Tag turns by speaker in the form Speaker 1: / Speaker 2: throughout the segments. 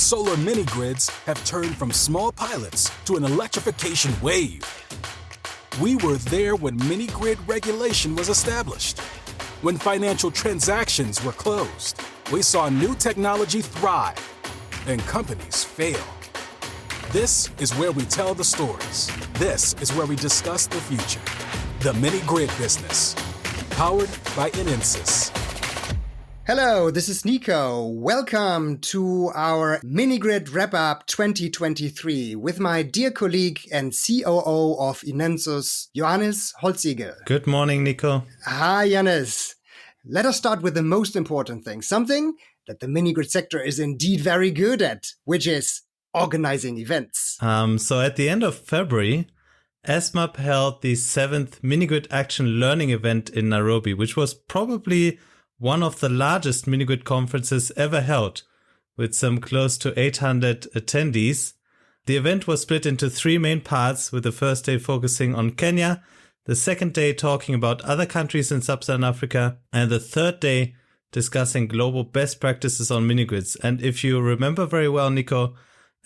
Speaker 1: solar mini-grids have turned from small pilots to an electrification wave. We were there when mini-grid regulation was established. When financial transactions were closed, we saw new technology thrive and companies fail. This is where we tell the stories. This is where we discuss the future. The mini-grid business, powered by INENSUS.
Speaker 2: Hello, this is Nico. Welcome to our mini-grid wrap-up 2023 with my dear colleague and COO of INENSUS, Joanis Holzigel.
Speaker 3: Good morning, Nico.
Speaker 2: Hi, Joanis. Let us start with the most important thing, something that the mini-grid sector is indeed very good at, which is organizing events.
Speaker 3: So at the end of February, ESMAP held the 7th Mini-Grid Action Learning event in Nairobi, which was probably one of the largest mini-grid conferences ever held, with some close to 800 attendees. The event was split into 3 main parts, with the first day focusing on Kenya, the second day talking about other countries in sub-Saharan Africa, and the third day discussing global best practices on mini-grids. And if you remember very well, Nico,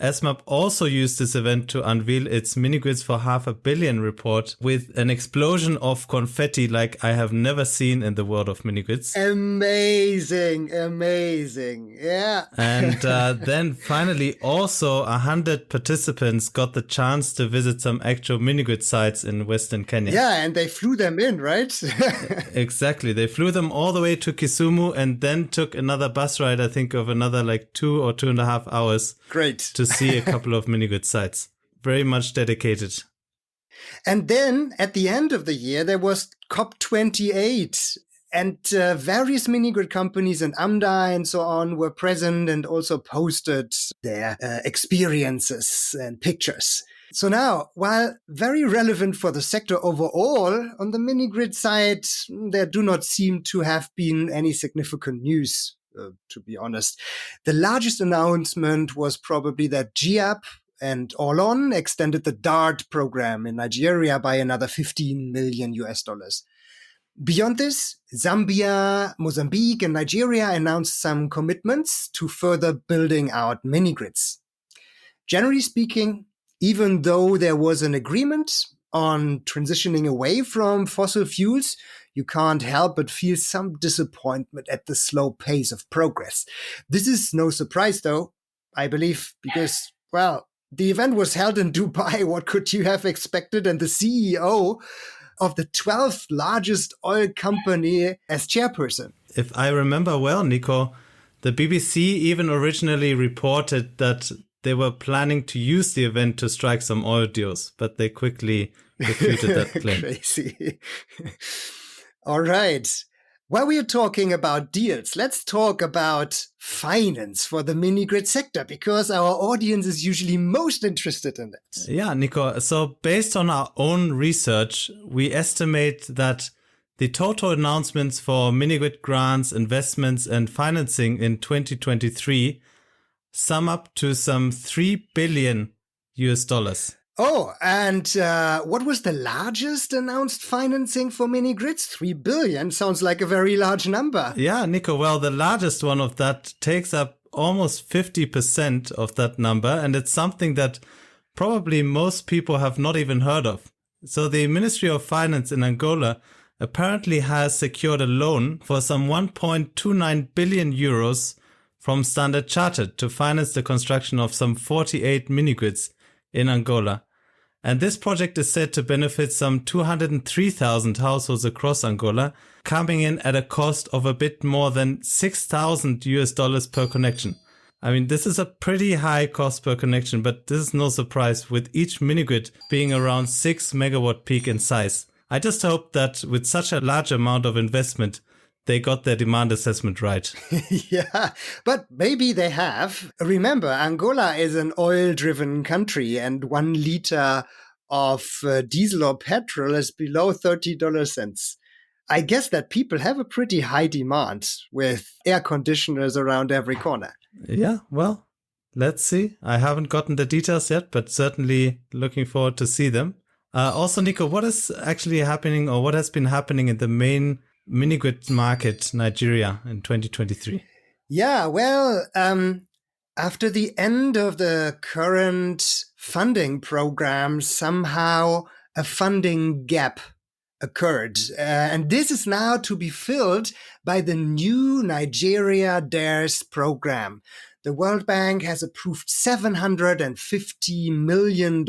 Speaker 3: ESMAP also used this event to unveil its Mini-Grids for $500 million report with an explosion of confetti like I have never seen in the world of mini-grids.
Speaker 2: Amazing. Yeah.
Speaker 3: And then finally also 100 participants got the chance to visit some actual mini-grid sites in Western Kenya.
Speaker 2: Yeah, and they flew them in, right?
Speaker 3: Exactly. They flew them all the way to Kisumu and then took another bus ride, I think, of another like 2 or 2.5 hours.
Speaker 2: Great.
Speaker 3: To see a couple of mini-grid sites. Very much dedicated.
Speaker 2: And then at the end of the year, there was COP28 and various mini-grid companies and AMDA and so on were present and also posted their experiences and pictures. So now, while very relevant for the sector overall, on the mini-grid side, there do not seem to have been any significant news. To be honest, the largest announcement was probably that GIAP and Orlon extended the DART program in Nigeria by another $15 million. Beyond this, Zambia, Mozambique, and Nigeria announced some commitments to further building out mini-grids. Generally speaking, even though there was an agreement on transitioning away from fossil fuels, you can't help but feel some disappointment at the slow pace of progress. This is no surprise, though, I believe, because, well, the event was held in Dubai. What could you have expected? And the CEO of the 12th largest oil company as chairperson.
Speaker 3: If I remember well, Nico, the BBC even originally reported that they were planning to use the event to strike some oil deals, but they quickly refuted that claim.
Speaker 2: Crazy. All right. While we are talking about deals, let's talk about finance for the mini-grid sector, because our audience is usually most interested in that.
Speaker 3: Yeah, Nico. So based on our own research, we estimate that the total announcements for mini-grid grants, investments, and financing in 2023 sum up to some $3 billion.
Speaker 2: Oh, and what was the largest announced financing for mini-grids? 3 billion sounds like a very large number.
Speaker 3: Yeah, Nico, well, the largest one of that takes up almost 50% of that number, and it's something that probably most people have not even heard of. So the Ministry of Finance in Angola apparently has secured a loan for some 1.29 billion euros from Standard Chartered to finance the construction of some 48 mini-grids in Angola. And this project is said to benefit some 203,000 households across Angola, coming in at a cost of a bit more than $6,000 per connection. I mean, this is a pretty high cost per connection, but this is no surprise with each mini-grid being around 6 megawatt peak in size. I just hope that with such a large amount of investment, they got their demand assessment right.
Speaker 2: Yeah, but maybe they have. Remember, Angola is an oil-driven country and 1 liter of diesel or petrol is below 30 cents. I guess that people have a pretty high demand with air conditioners around every corner.
Speaker 3: Yeah, well, let's see. I haven't gotten the details yet, but certainly looking forward to see them. Also, Nico, what is actually happening or what has been happening in the main mini-grid market, Nigeria, in 2023?
Speaker 2: Yeah, well, After the end of the current funding program, somehow a funding gap occurred. And this is now to be filled by the new Nigeria DARES program. The World Bank has approved $750 million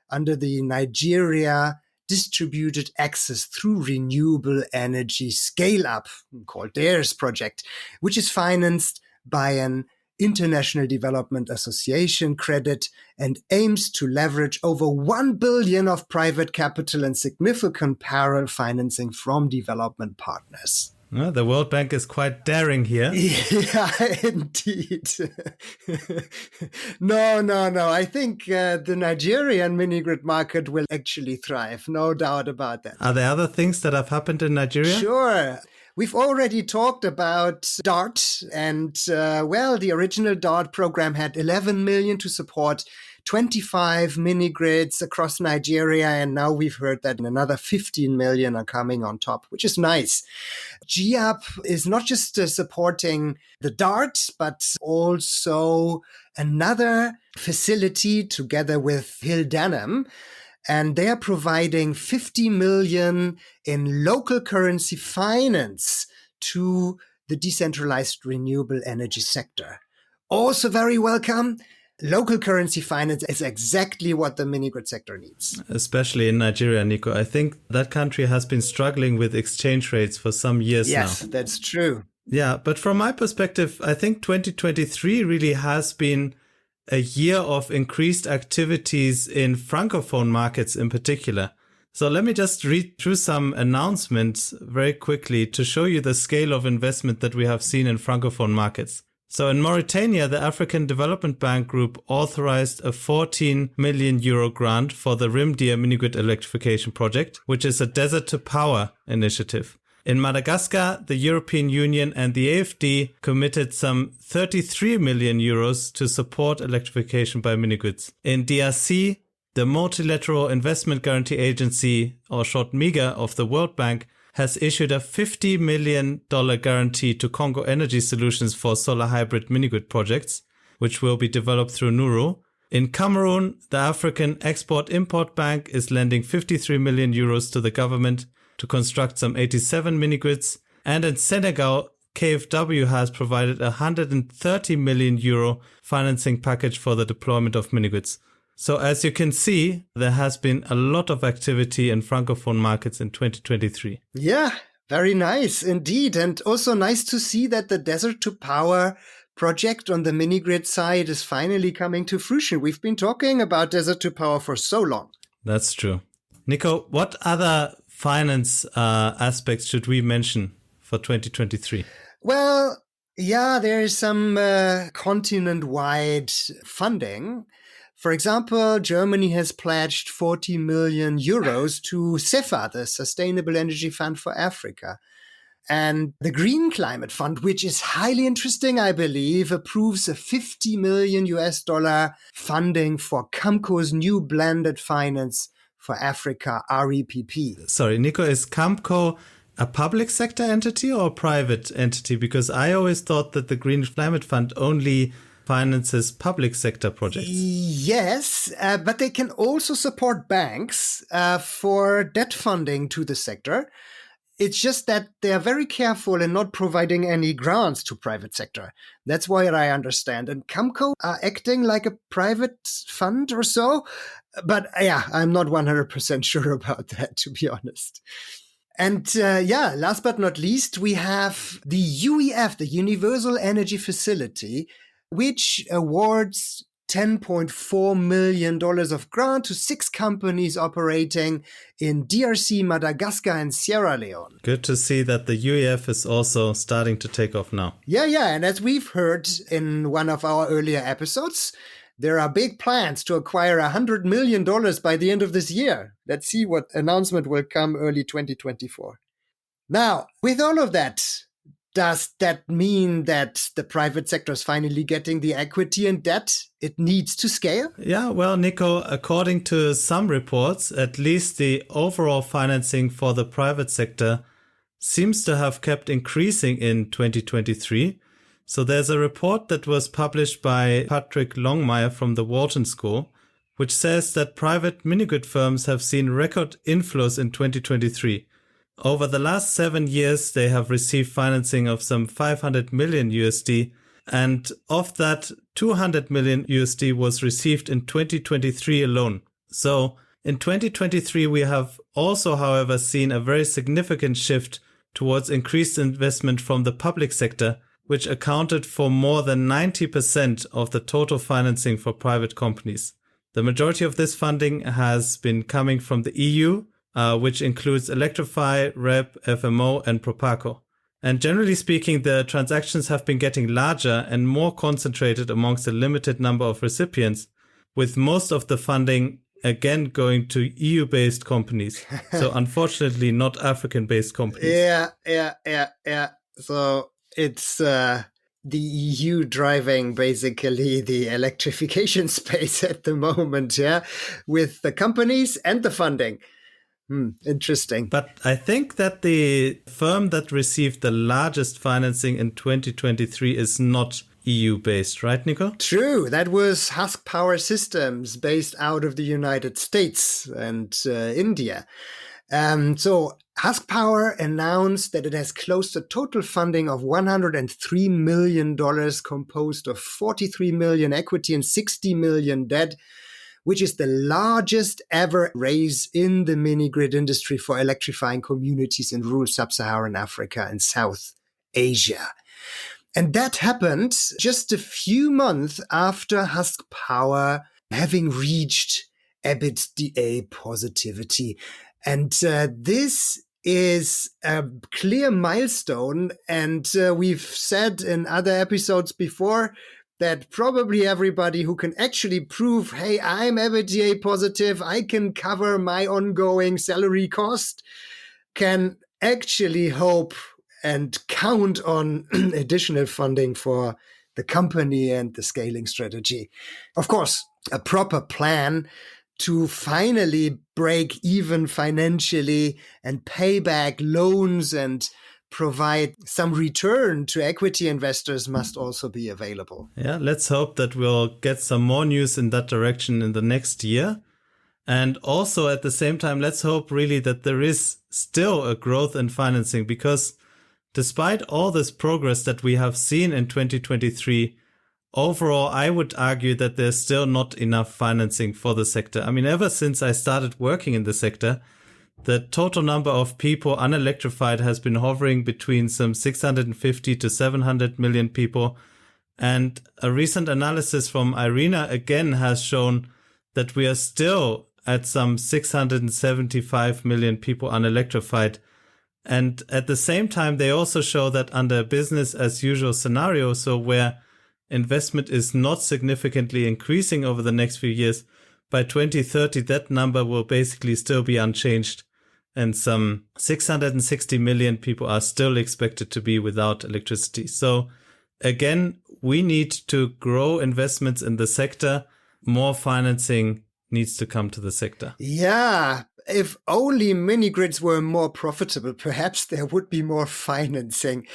Speaker 2: under the Nigeria Distributed Access Through Renewable Energy Scale-Up, called DARES project, which is financed by an International Development Association credit and aims to leverage over 1 billion of private capital and significant parallel financing from development partners.
Speaker 3: Well, the World Bank is quite daring here.
Speaker 2: Yeah, indeed. No. I think the Nigerian mini-grid market will actually thrive. No doubt about that.
Speaker 3: Are there other things that have happened in Nigeria?
Speaker 2: Sure. We've already talked about DART, and the original DART program had 11 million to support 25 mini-grids across Nigeria, and now we've heard that another 15 million are coming on top, which is nice. GIAP is not just supporting the DART, but also another facility together with Hill Denham, and they are providing 50 million in local currency finance to the decentralized renewable energy sector. Also very welcome. Local currency finance is exactly what the mini-grid sector needs.
Speaker 3: Especially in Nigeria, Nico. I think that country has been struggling with exchange rates for some years now.
Speaker 2: Yes, that's true.
Speaker 3: Yeah, but from my perspective, I think 2023 really has been a year of increased activities in Francophone markets in particular. So let me just read through some announcements very quickly to show you the scale of investment that we have seen in Francophone markets. So in Mauritania, the African Development Bank Group authorized a 14 million euro grant for the Rimdeer mini-grid electrification project, which is a desert-to-power initiative. In Madagascar, the European Union and the AFD committed some 33 million euros to support electrification by mini-grids. In DRC, the Multilateral Investment Guarantee Agency, or short MIGA, of the World Bank has issued a $50 million guarantee to Congo Energy Solutions for solar hybrid mini-grid projects, which will be developed through Nuru. In Cameroon, the African Export-Import Bank is lending 53 million euros to the government to construct some 87 mini-grids. And in Senegal, KfW has provided a 130 million euro financing package for the deployment of mini-grids. So as you can see, there has been a lot of activity in Francophone markets in 2023.
Speaker 2: Yeah, very nice indeed. And also nice to see that the Desert to Power project on the mini-grid side is finally coming to fruition. We've been talking about Desert to Power for so long.
Speaker 3: That's true. Nico, what other finance aspects should we mention for 2023?
Speaker 2: Well, yeah, there is some continent-wide funding. For example, Germany has pledged 40 million euros to SEFA, the Sustainable Energy Fund for Africa. And the Green Climate Fund, which is highly interesting, I believe, approves a $50 million funding for CAMCO's new blended finance for Africa, REPP.
Speaker 3: Sorry, Nico, is CAMCO a public sector entity or a private entity? Because I always thought that the Green Climate Fund only finances public sector projects.
Speaker 2: Yes, but they can also support banks for debt funding to the sector. It's just that they are very careful in not providing any grants to private sector. That's what I understand. And CAMCO are acting like a private fund or so. But yeah, I'm not 100% sure about that, to be honest. And last but not least, we have the UEF, the Universal Energy Facility, which awards $10.4 million of grant to 6 companies operating in DRC, Madagascar, and Sierra Leone.
Speaker 3: Good to see that the UEF is also starting to take off now.
Speaker 2: Yeah. And as we've heard in one of our earlier episodes, there are big plans to acquire $100 million by the end of this year. Let's see what announcement will come early 2024. Now, with all of that, does that mean that the private sector is finally getting the equity and debt it needs to scale?
Speaker 3: Yeah, well, Nico, according to some reports, at least the overall financing for the private sector seems to have kept increasing in 2023. So there's a report that was published by Patrick Longmire from the Wharton School, which says that private mini-grid firms have seen record inflows in 2023. Over the last 7 years, they have received financing of some $500 million USD, and of that, $200 million USD was received in 2023 alone. So in 2023, we have also, however, seen a very significant shift towards increased investment from the public sector, which accounted for more than 90% of the total financing for private companies. The majority of this funding has been coming from the EU, which includes Electrify, REP, FMO, and Proparco. And generally speaking, the transactions have been getting larger and more concentrated amongst a limited number of recipients, with most of the funding again going to EU-based companies. So unfortunately, not African-based companies.
Speaker 2: Yeah. So it's the EU driving basically the electrification space at the moment, with the companies and the funding. Interesting.
Speaker 3: But I think that the firm that received the largest financing in 2023 is not EU-based, right, Nico?
Speaker 2: True. That was Husk Power Systems, based out of the United States and India. So Husk Power announced that it has closed a total funding of $103 million, composed of $43 million equity and $60 million debt, which is the largest ever raise in the mini-grid industry for electrifying communities in rural sub-Saharan Africa and South Asia. And that happened just a few months after Husk Power having reached EBITDA positivity. And this is a clear milestone. And we've said in other episodes before that probably everybody who can actually prove, hey, I'm EBITDA positive, I can cover my ongoing salary cost, can actually hope and count on additional funding for the company and the scaling strategy. Of course, a proper plan to finally break even financially and pay back loans and provide some return to equity investors must also be available.
Speaker 3: Yeah, let's hope that we'll get some more news in that direction in the next year. And also at the same time, let's hope really that there is still a growth in financing, because despite all this progress that we have seen in 2023, overall, I would argue that there's still not enough financing for the sector. I mean, ever since I started working in the sector, the total number of people unelectrified has been hovering between some 650 to 700 million people. And a recent analysis from IRENA again has shown that we are still at some 675 million people unelectrified. And at the same time, they also show that under business as usual scenario, so where investment is not significantly increasing over the next few years, by 2030, that number will basically still be unchanged. And some 660 million people are still expected to be without electricity. So again, we need to grow investments in the sector. More financing needs to come to the sector.
Speaker 2: Yeah, if only mini-grids were more profitable, perhaps there would be more financing.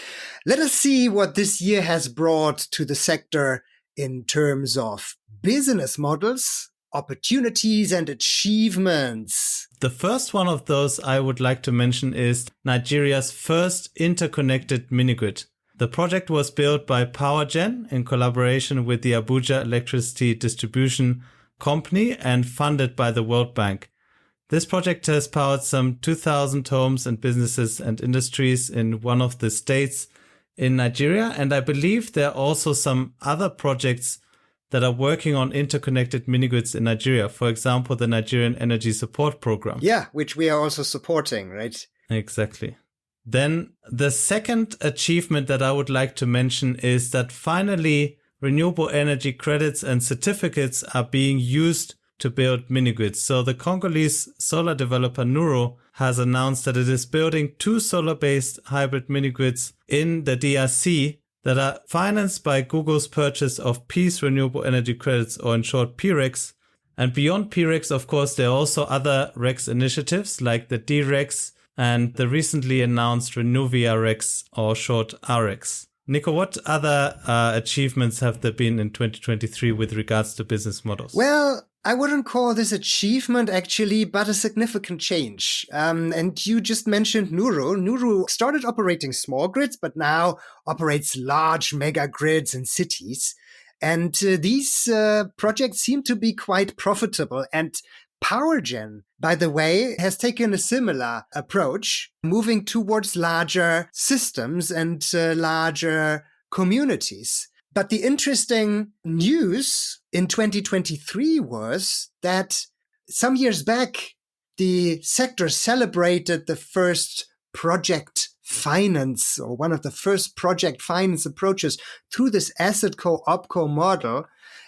Speaker 2: Let us see what this year has brought to the sector in terms of business models, opportunities, and achievements.
Speaker 3: The first one of those I would like to mention is Nigeria's first interconnected mini-grid. The project was built by PowerGen in collaboration with the Abuja Electricity Distribution Company and funded by the World Bank. This project has powered some 2,000 homes and businesses and industries in one of the states in Nigeria. And I believe there are also some other projects that are working on interconnected mini-grids in Nigeria. For example, the Nigerian Energy Support Program.
Speaker 2: Yeah, which we are also supporting, right?
Speaker 3: Exactly. Then the second achievement that I would like to mention is that finally renewable energy credits and certificates are being used to build mini-grids. So the Congolese solar developer Nuro has announced that it is building 2 solar-based hybrid mini-grids in the DRC that are financed by Google's purchase of Peace Renewable Energy Credits, or in short PRECs. And beyond PRECs, of course, there are also other RECs initiatives like the DRECs and the recently announced Renuvia RECs, or short RECs. Nico, what other achievements have there been in 2023 with regards to business models?
Speaker 2: Well, I wouldn't call this achievement actually, but a significant change. And you just mentioned Nuru. Nuru started operating small grids, but now operates large mega grids in cities. And these projects seem to be quite profitable. And PowerGen, by the way, has taken a similar approach, moving towards larger systems and larger communities. But the interesting news in 2023 was that some years back, the sector celebrated the first project finance, or one of the first project finance approaches through this asset co-opco model.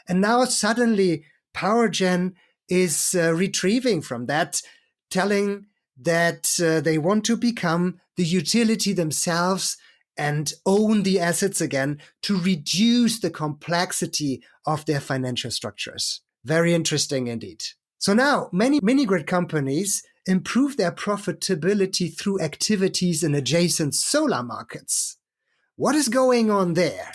Speaker 2: And now suddenly PowerGen is retrieving from that, telling that they want to become the utility themselves and own the assets again to reduce the complexity of their financial structures. Very interesting indeed. So now many mini-grid companies improve their profitability through activities in adjacent solar markets. What is going on there?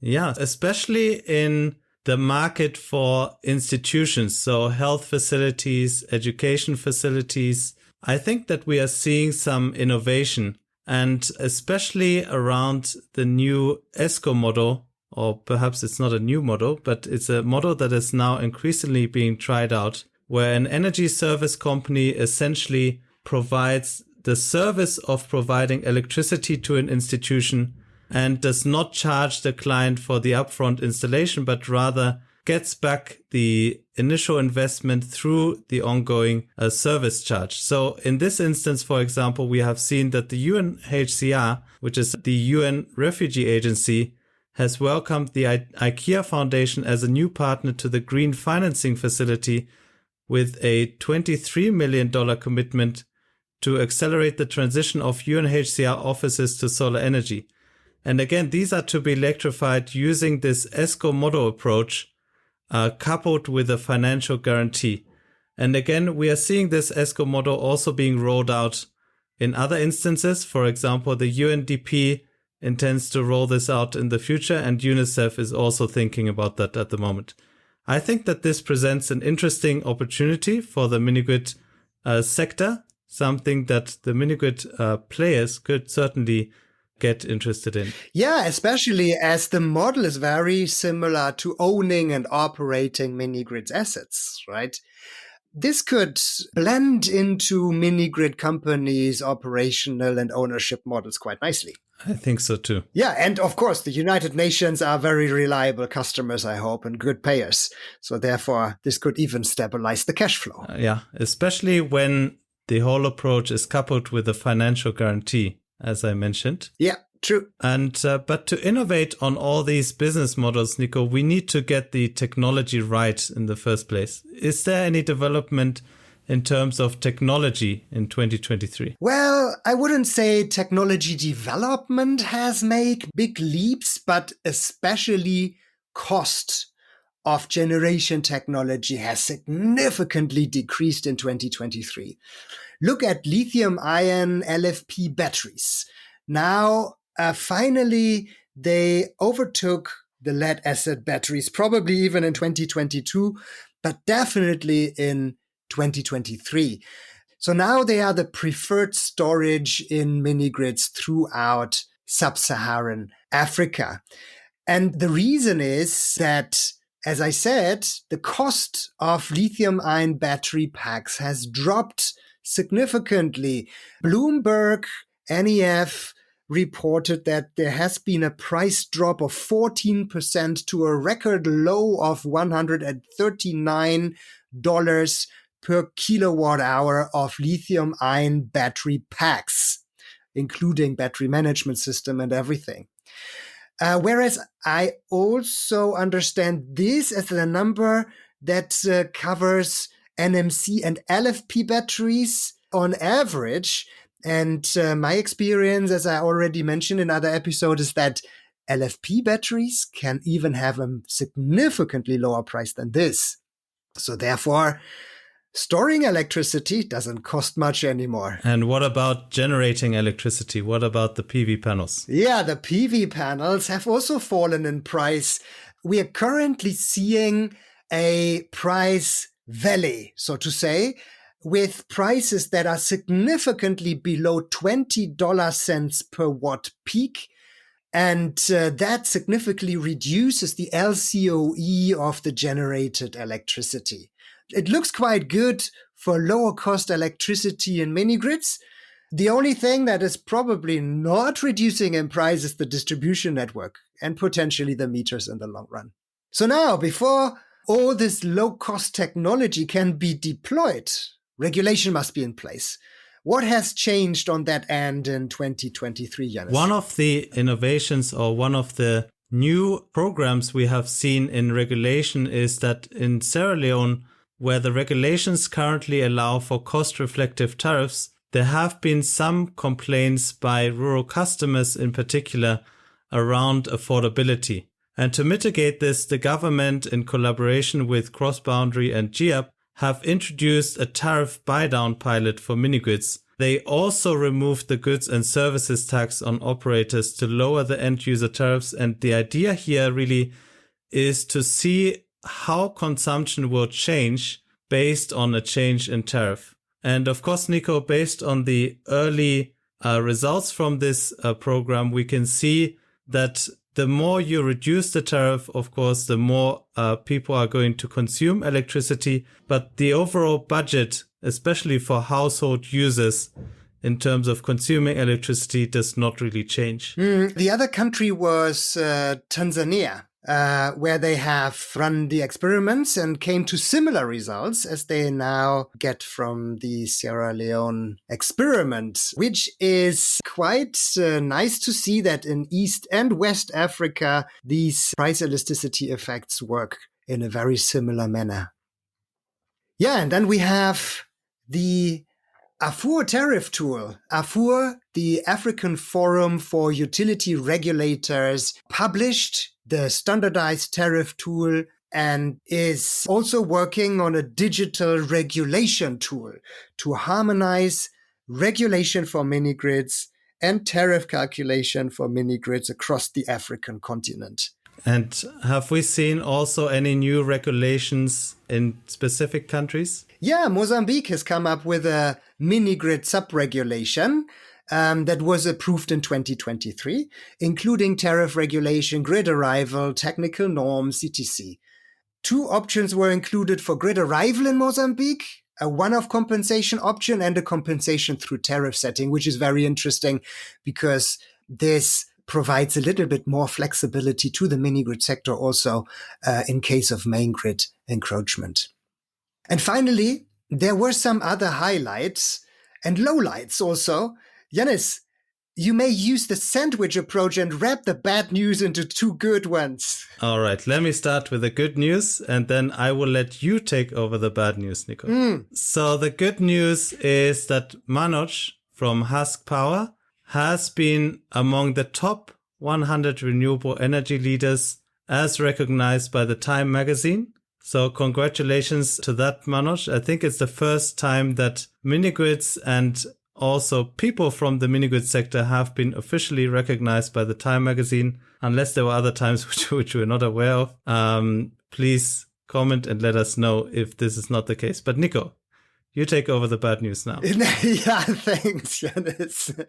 Speaker 3: Yeah, especially in the market for institutions, so health facilities, education facilities. I think that we are seeing some innovation, and especially around the new ESCO model, or perhaps it's not a new model, but it's a model that is now increasingly being tried out, where an energy service company essentially provides the service of providing electricity to an institution and does not charge the client for the upfront installation, but rather gets back the initial investment through the ongoing service charge. So in this instance, for example, we have seen that the UNHCR, which is the UN Refugee Agency, has welcomed the IKEA Foundation as a new partner to the Green Financing Facility with a $23 million commitment to accelerate the transition of UNHCR offices to solar energy. And again, these are to be electrified using this ESCO model approach, coupled with a financial guarantee. And again, we are seeing this ESCO model also being rolled out in other instances. For example, the UNDP intends to roll this out in the future, and UNICEF is also thinking about that at the moment. I think that this presents an interesting opportunity for the mini-grid sector, something that the mini-grid players could certainly get interested in.
Speaker 2: Yeah, especially as the model is very similar to owning and operating mini-grid assets, right? This could blend into mini-grid companies' operational and ownership models quite nicely.
Speaker 3: I think so too.
Speaker 2: Yeah, and of course, the United Nations are very reliable customers, I hope, and good payers. So therefore, this could even stabilize the cash flow.
Speaker 3: Yeah, especially when the whole approach is coupled with a financial guarantee, as I mentioned.
Speaker 2: Yeah, true.
Speaker 3: And but to innovate on all these business models, Nico, we need to get the technology right in the first place. Is there any development in terms of technology in 2023?
Speaker 2: Well, I wouldn't say technology development has made big leaps, but especially cost of generation technology has significantly decreased in 2023. Look at lithium-ion LFP batteries. Now, finally, they overtook the lead-acid batteries, probably even in 2022, but definitely in 2023. So now they are the preferred storage in mini-grids throughout sub-Saharan Africa. And the reason is that, as I said, the cost of lithium-ion battery packs has dropped significantly. Bloomberg NEF reported that there has been a price drop of 14% to a record low of $139 per kilowatt hour of lithium-ion battery packs, including battery management system and everything. Whereas I also understand this as a number that covers NMC and LFP batteries on average. And my experience, as I already mentioned in other episodes, is that LFP batteries can even have a significantly lower price than this. So therefore, Storing electricity doesn't cost much anymore.
Speaker 3: And what about generating electricity? What about the PV panels?
Speaker 2: Yeah, the PV panels have also fallen in price. We are currently seeing a price valley, so to say, with prices that are significantly below $20 per watt peak. And that significantly reduces the LCOE of the generated electricity. It looks quite good for lower cost electricity in mini grids. The only thing that is probably not reducing in price is the distribution network and potentially the meters in the long run. So now, before all this low-cost technology can be deployed, regulation must be in place. What has changed on that end in 2023, Joanis?
Speaker 3: One of the innovations or one of the new programs we have seen in regulation is that in Sierra Leone, where the regulations currently allow for cost-reflective tariffs, there have been some complaints by rural customers in particular around affordability. And to mitigate this, the government, in collaboration with Cross Boundary and GIAP, have introduced a tariff buy-down pilot for mini-grids. They also removed the goods and services tax on operators to lower the end-user tariffs. And the idea here really is to see how consumption will change based on a change in tariff. And of course, Nico, based on the early results from this program, we can see that the more you reduce the tariff, of course, the more people are going to consume electricity. But the overall budget, especially for household users, in terms of consuming electricity, does not really change.
Speaker 2: The other country was Tanzania, where they have run the experiments and came to similar results as they now get from the Sierra Leone experiment, which is quite nice to see that in East and West Africa, these price elasticity effects work in a very similar manner. Yeah, and then we have the AFUR tariff tool. AFUR, the African Forum for Utility Regulators, published the standardized tariff tool and is also working on a digital regulation tool to harmonize regulation for mini grids and tariff calculation for mini grids across the African continent.
Speaker 3: And have we seen also any new regulations in specific countries?
Speaker 2: Yeah, Mozambique has come up with a mini grid sub-regulation that was approved in 2023, including tariff regulation, grid arrival, technical norms, etc. 2 options were included for grid arrival in Mozambique, a one-off compensation option and a compensation through tariff setting, which is very interesting because this provides a little bit more flexibility to the mini grid sector also in case of main grid encroachment. And finally, there were some other highlights and lowlights also. Joanis, you may use the sandwich approach and wrap the bad news into 2 good ones.
Speaker 3: All right, let me start with the good news and then I will let you take over the bad news, Nico. So the good news is that Manoj from Husk Power has been among the top 100 renewable energy leaders as recognized by the Time magazine. So congratulations to that, Manoj. I think it's the first time that mini-grids and also people from the mini-grid sector have been officially recognized by the Time magazine, unless there were other times which we're not aware of. Please comment and let us know if this is not the case. But Nico, you take over the bad news now.
Speaker 2: Yeah, thanks, Joanis.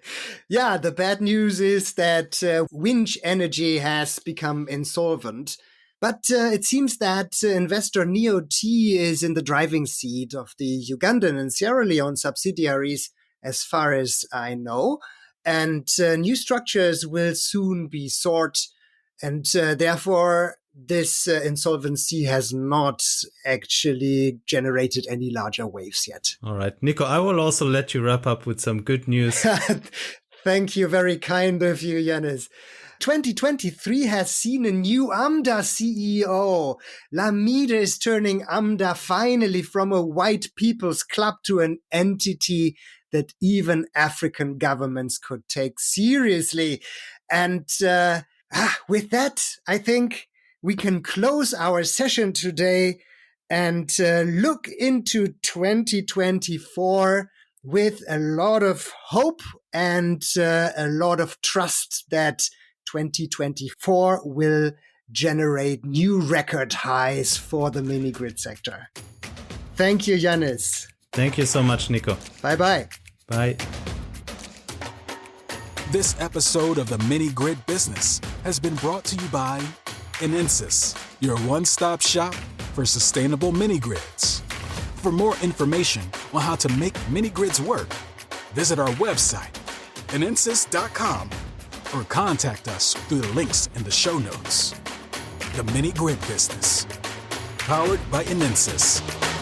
Speaker 2: Yeah, the bad news is that Winch Energy has become insolvent. But it seems that investor Neo T is in the driving seat of the Ugandan and Sierra Leone subsidiaries, as far as I know. And new structures will soon be sought. And therefore, this insolvency has not actually generated any larger waves yet.
Speaker 3: All right. Nico, I will also let you wrap up with some good news.
Speaker 2: Thank you. Very kind of you, Joanis. 2023 has seen a new AMDA CEO. Lamide is turning AMDA finally from a white people's club to an entity that even African governments could take seriously. And with that, I think we can close our session today and look into 2024 with a lot of hope and a lot of trust that 2024 will generate new record highs for the mini grid sector. Thank you, Joanis.
Speaker 3: Thank you so much, Nico.
Speaker 2: Bye-bye.
Speaker 3: Bye.
Speaker 1: This episode of the Mini Grid Business has been brought to you by INENSUS, your one-stop shop for sustainable mini grids. For more information on how to make mini grids work, visit our website, inensus.com, or contact us through the links in the show notes. The Mini Grid Business, powered by INENSUS.